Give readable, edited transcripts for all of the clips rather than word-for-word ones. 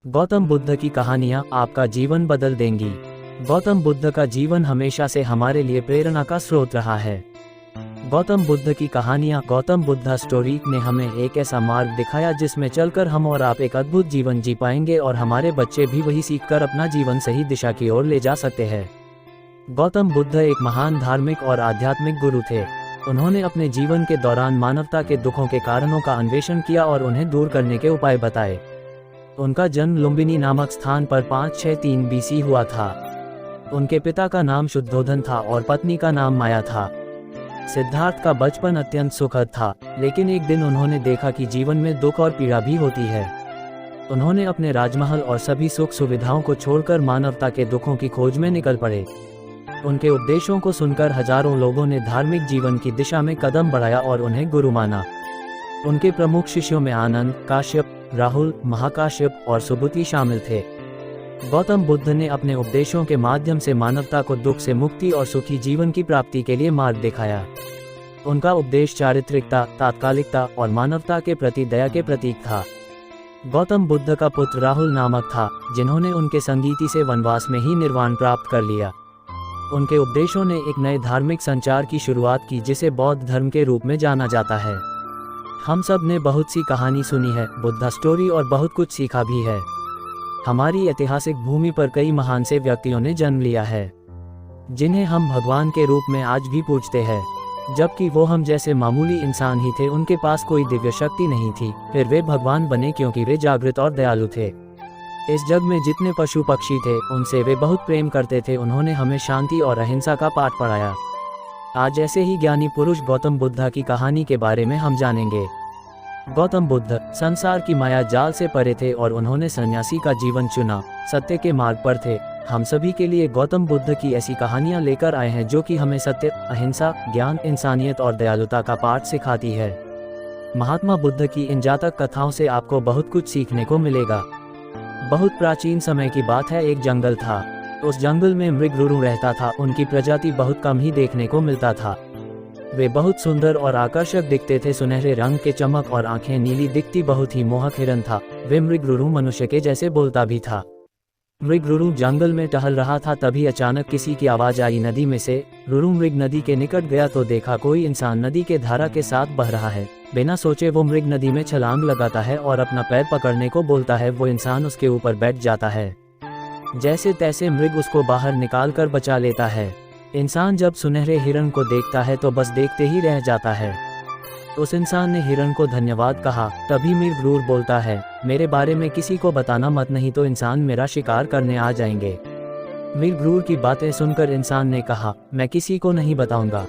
गौतम बुद्ध की कहानियाँ आपका जीवन बदल देंगी। गौतम बुद्ध का जीवन हमेशा से हमारे लिए प्रेरणा का स्रोत रहा है। गौतम बुद्ध की कहानियाँ गौतम बुद्धा स्टोरी ने हमें एक ऐसा मार्ग दिखाया जिसमें चलकर हम और आप एक अद्भुत जीवन जी पाएंगे और हमारे बच्चे भी वही सीखकर अपना जीवन सही दिशा की ओर ले जा सकते हैं। गौतम बुद्ध एक महान धार्मिक और आध्यात्मिक गुरु थे। उन्होंने अपने जीवन के दौरान मानवता के दुखों के कारणों का अन्वेषण किया और उन्हें दूर करने के उपाय बताए। उनका जन्म लुम्बिनी नामक स्थान पर 563 BC हुआ था। उनके पिता का नाम शुद्धोधन था और पत्नी का नाम माया था। सिद्धार्थ का बचपन अत्यंत सुखद था, लेकिन एक दिन उन्होंने देखा कि जीवन में दुख और पीड़ा भी होती है। उन्होंने अपने राजमहल और सभी सुख सुविधाओं को छोड़कर मानवता के दुखों की खोज में निकल पड़े। उनके उपदेशों को सुनकर हजारों लोगों ने धार्मिक जीवन की दिशा में कदम बढ़ाया और उन्हें गुरु माना। उनके प्रमुख शिष्यों में आनंद, काश्यप, राहुल, महाकाश्यप और सुबुति शामिल थे। गौतम बुद्ध ने अपने उपदेशों के माध्यम से मानवता को दुख से मुक्ति और सुखी जीवन की प्राप्ति के लिए मार्ग दिखाया। उनका उपदेश चारित्रिकता, तात्कालिकता और मानवता के प्रति दया के प्रतीक था। गौतम बुद्ध का पुत्र राहुल नामक था, जिन्होंने उनके संगीति से वनवास में ही निर्वाण प्राप्त कर लिया। उनके उपदेशों ने एक नए धार्मिक संचार की शुरुआत की, जिसे बौद्ध धर्म के रूप में जाना जाता है। हम सब ने बहुत सी कहानी सुनी है, बुद्धा स्टोरी, और बहुत कुछ सीखा भी है। हमारी ऐतिहासिक भूमि पर कई महान से व्यक्तियों ने जन्म लिया है, जिन्हें हम भगवान के रूप में आज भी पूजते हैं। जबकि वो हम जैसे मामूली इंसान ही थे, उनके पास कोई दिव्य शक्ति नहीं थी, फिर वे भगवान बने क्योंकि वे जागृत और दयालु थे। इस जग में जितने पशु पक्षी थे, उनसे वे बहुत प्रेम करते थे। उन्होंने हमें शांति और अहिंसा का पाठ पढ़ाया। आज ऐसे ही ज्ञानी पुरुष गौतम बुद्ध की कहानी के बारे में हम जानेंगे। गौतम बुद्ध संसार की माया जाल से परे थे और उन्होंने सन्यासी का जीवन चुना, सत्य के मार्ग पर थे। हम सभी के लिए गौतम बुद्ध की ऐसी कहानियां लेकर आए हैं जो कि हमें सत्य, अहिंसा, ज्ञान, इंसानियत और दयालुता का पाठ सिखाती है। महात्मा बुद्ध की इन जातक कथाओं से आपको बहुत कुछ सीखने को मिलेगा। बहुत प्राचीन समय की बात है, एक जंगल था। उस जंगल में मृगरुरु रहता था। उनकी प्रजाति बहुत कम ही देखने को मिलता था। वे बहुत सुंदर और आकर्षक दिखते थे। सुनहरे रंग के चमक और आंखें नीली दिखती बहुत ही मोहक हिरन था। वे मृगरुरु मनुष्य के जैसे बोलता भी था। मृगरुरु जंगल में टहल रहा था, तभी अचानक किसी की आवाज आई नदी में से। रुरु मृग नदी के निकट गया तो देखा कोई इंसान नदी के धारा के साथ बह रहा है। बिना सोचे वो मृग नदी में छलांग लगाता है और अपना पैर पकड़ने को बोलता है। वो इंसान उसके ऊपर बैठ जाता है। जैसे तैसे मृग उसको बाहर निकाल कर बचा लेता है। इंसान जब सुनहरे हिरन को देखता है तो बस देखते ही रह जाता है। उस इंसान ने हिरन को धन्यवाद कहा। तभी मृगरुरु बोलता है, मेरे बारे में किसी को बताना मत, नहीं तो इंसान मेरा शिकार करने आ जाएंगे। मृगरुरु की बातें सुनकर इंसान ने कहा, मैं किसी को नहीं बताऊंगा।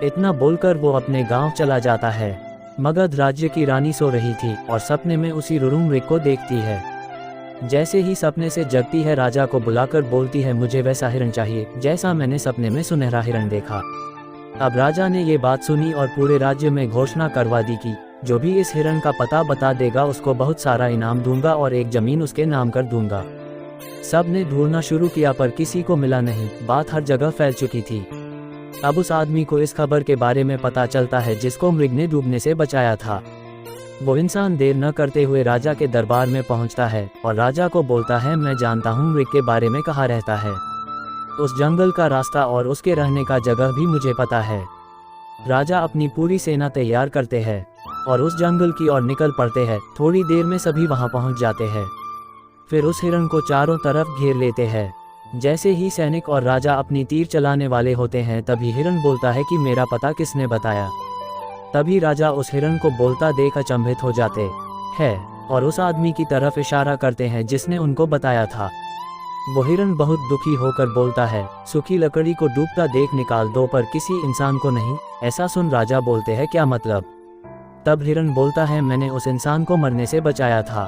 इतना बोलकर वो अपने गांव चला जाता है। मगध राज्य की रानी सो रही थी और सपने में उसी रुरु मृग को देखती है। जैसे ही सपने से जगती है, राजा को बुलाकर बोलती है, मुझे वैसा हिरन चाहिए जैसा मैंने सपने में सुनहरा हिरन देखा। अब राजा ने ये बात सुनी और पूरे राज्य में घोषणा करवा दी कि जो भी इस हिरन का पता बता देगा उसको बहुत सारा इनाम दूंगा और एक जमीन उसके नाम कर दूंगा। सब ने ढूंढना शुरू किया पर किसी को मिला नहीं। बात हर जगह फैल चुकी थी। अब उस आदमी को इस खबर के बारे में पता चलता है जिसको मृग ने डूबने से बचाया था। वो इंसान देर न करते हुए राजा के दरबार में पहुंचता है और राजा को बोलता है, मैं जानता हूँ मृग के बारे में कहाँ रहता है। उस जंगल का रास्ता और उसके रहने का जगह भी मुझे पता है। राजा अपनी पूरी सेना तैयार करते हैं और उस जंगल की ओर निकल पड़ते हैं। थोड़ी देर में सभी वहां पहुंच जाते हैं। फिर उस हिरन को चारों तरफ घेर लेते हैं। जैसे ही सैनिक और राजा अपनी तीर चलाने वाले होते हैं, तभी हिरन बोलता है कि मेरा पता किसने बताया। तभी राजा उस हिरन को बोलता देख अचंभित हो जाते हैं और उस आदमी की तरफ इशारा करते हैं जिसने उनको बताया था। वो हिरन बहुत दुखी होकर बोलता है, सूखी लकड़ी को डूबता देख निकाल दो पर किसी इंसान को नहीं। ऐसा सुन राजा बोलते हैं, क्या मतलब? तब हिरन बोलता है, मैंने उस इंसान को मरने से बचाया था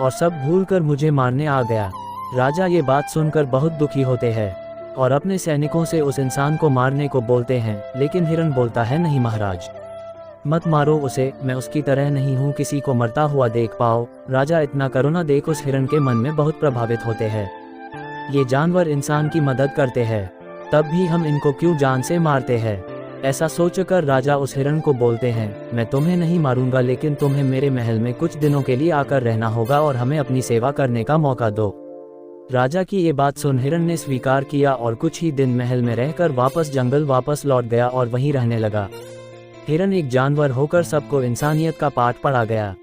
और सब भूलकर मुझे मारने आ गया। राजा ये बात सुनकर बहुत दुखी होते हैं और अपने सैनिकों से उस इंसान को मारने को बोलते हैं, लेकिन हिरन बोलता है, नहीं महाराज, मत मारो उसे, मैं उसकी तरह नहीं हूँ किसी को मरता हुआ देख पाओ। राजा इतना करुणा देख उस हिरन के मन में बहुत प्रभावित होते हैं। ये जानवर इंसान की मदद करते हैं, तब भी हम इनको क्यों जान से मारते हैं? ऐसा सोचकर राजा उस हिरण को बोलते हैं, मैं तुम्हें नहीं मारूंगा, लेकिन तुम्हें मेरे महल में कुछ दिनों के लिए आकर रहना होगा और हमें अपनी सेवा करने का मौका दो। राजा की ये बात सुन हिरण ने स्वीकार किया और कुछ ही दिन महल में रहकर वापस जंगल वापस लौट गया और वहीं रहने लगा। हिरण एक जानवर होकर सबको इंसानियत का पाठ पढ़ा गया।